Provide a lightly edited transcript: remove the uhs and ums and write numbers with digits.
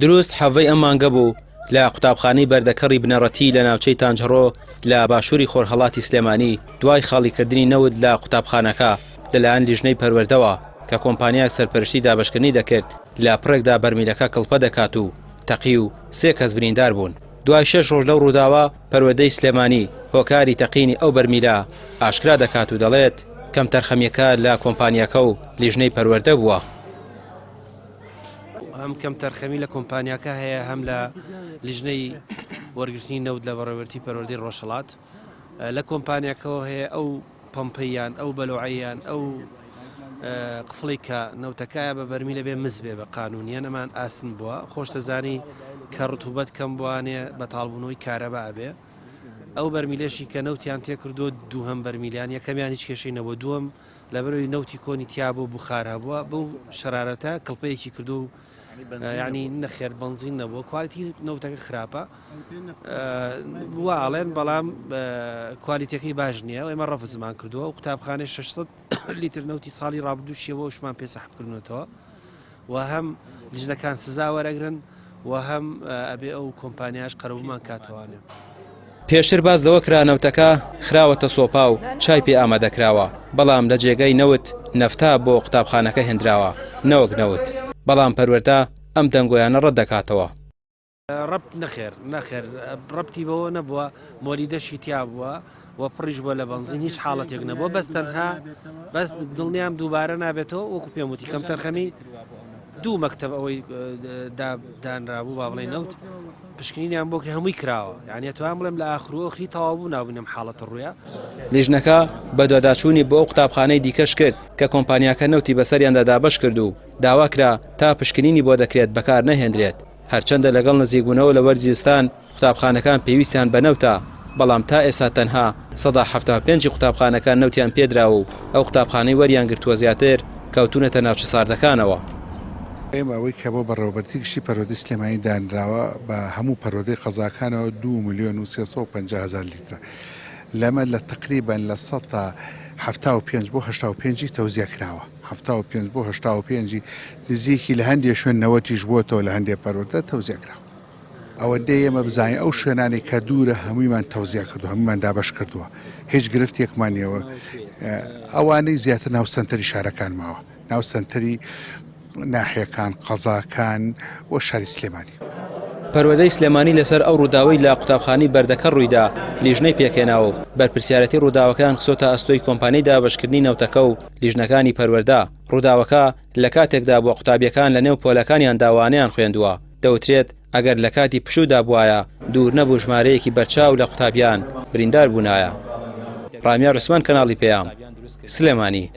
دروست حەڤەی ئەم مانگە بوو لە قوتابخانەی بەردەکەڕی بنەڕەتی لە ناوچەی تانجەڕۆ لە باشووری خۆرهەڵاتی سلێمانی دوای خاڵیکردنی نەوت لە قوتابخانەکە لەلایەن لیژنەی پەروەردەوە کە کۆمپانیاک سەرپەرشتی دابەشکردنی دەکرد لە پڕێکدا بەرمیلەکە کڵپە دەکات و تەقی و 3 کەس بریندار بوون. دوای 6 ڕۆژ لەو ڕووداوە پەروەردەی سلێمانی هۆکاری تەقینی ئەو بەرمیلە ئاشکرا دەکات و دەڵێت کەم تەرخەمیەکە لە کۆمپانیاکە و لیژنەی پەروەردە بووە. هەم کەم تەرخەمی لە کۆمپانیاکە هەیە هەم لە لیژنەی وەرگرتنی نەوت لە بەڕێوەبەرتی پەروەردەی ڕۆژهەڵات لە کۆمپانیاکەەوە هەیە ئەو پەمپەیان ئەو بەلوعەیان ئەو قفڵی کە نەوتەکایە بە بەرمیلە بێ مز بێ بە قانونیان ئەمان ئاسن بووە خۆش دەزانی کە ڕتوبەت کەم بوانێ بەتاڵبوونەوەی کارەبا بێ ئەو بەرمیلێشی کە نەوتیان تێکردو دووهەم بەرمیلیان یەکەمیان هیچ کێشەی دووەم لەبەرەوەی نەوتی کۆنی تیابوو بخار هەبووە بەو شەرارەتە کڵپەیەکی کردو یعنی نەخێر بنزین نەبووە کوالیتی نەوتەکە خراپە واڵێن بەڵام کوالیتەکەی باش نییە ئێمە ڕەفزمان کردووە و قوتابخانەی 600 لیتر نەوتی ساڵی ڕابردووشیەوە شمان پێ سەحبکردنەوە و هەم لیژنەکان سزا وەرەگرن و هەم ئەبێ ئەو کۆمپانیاش قەرەبوومان کاتوانێ. پێشتر باز لەوە کرانەوتەکە خراوەتە سۆپا و چای پێ ئامادەکراوە بەڵام لە جێگەی نەوت نەفتا بۆ قوتابخانەکە هێنراوە نەوەک نەوت بەڵام پەروەردە ئەم دەنگۆیانە ڕەت دەکاتەوە. ڕەب نەخێر ڕەبتی بەوە نەبووە مۆلیدەشی تیا بووە و پڕیش بووە لە بەنزین هیچ حاڵەتێک نەبووە بەس تەنها بەس دڵنیام دووبارە نابێتەوە وەکو پێم وتی کەم تەرخەمی دوو مەکتەب ئەوەی دانرابوو با بڵێ نەوت پشکنینیان بۆ کرد هەمووی کراوە یعنی توان بڵێم لە ئاخرۆخری تەواو بوو نابوونم حاڵەتە ڕوویە. لیژنەکە بە دوواداچوونی بۆ قوتابخانەی دیکەش کرد کە کۆمپانیاکە نەوتی بەسەریاندا دابەش کرد و داواکرا تا پشکنینی بۆ دەکرێت بەکار نەهێنرێت هەرچەندە لەگەڵ نزیکبوونەوە لە وەرزستان قوتابخانەکان پێویستیان بە نەوتە بەڵام تا ئێستا تەنها 175 قوتابخانەکان نەوتیان پێدراوە و ئەو قوتابخانەی وەریان گرتووە زیاتر کەوتونەتە ناوچە ساردەکانەوە. ئێمە ئەوەی کە بۆ بەڕێوەبەرتی گشتی پەروەردەی سلێمانی دانراوە بە هەموو پەروەردەی قەزاکانەوە 2,350,000 لیترە لەمە لە تقریبا لە 175 بۆ 85 تەوزیع کراوە 75 بۆ 85 نزیکی لە هەندێک شوێن نەوەتیش بووەتەوە لە هەندێک پەروەردە تەوزیع کراوە. ئەوەندەی ئێمە بزانین ئەو شوێنانی کە دوورە هەموویمان تەوزیع کردو هەموومان دابەش کردووە هیچ گرفتێکمانیەوە ئەوانەی زیاتر ناو سنتەری شارەکان ماوە ناو سنتەری ناحیەکان قەزاکان و شاری سلێمانی. پەروەردەی سلێمانی لەسەر ئەو ڕووداوەی لە قوتابخانەی بەردەکە ڕوویدا لیژنەی پێکێناوە و بەرپرسیارەتی ڕووداوەکان خسۆتە ئەستۆی کۆمپانیای دابەشکردنی نەوتەکە و لیژنەکانی پەروەردە. ڕووداوەکە لە کاتێکدا بۆ قوتابیەکان لە نێو پۆلەکانیان داوانیان خوێندووە دەوترێت ئەگەر لە کاتی پشوودا بووایە دوور نەبوو ژمارەیەکی بەرچاو لە قوتابیان بریندار بوونایە. ڕامیار عوسمان کەناڵی پێیام سلێمانی.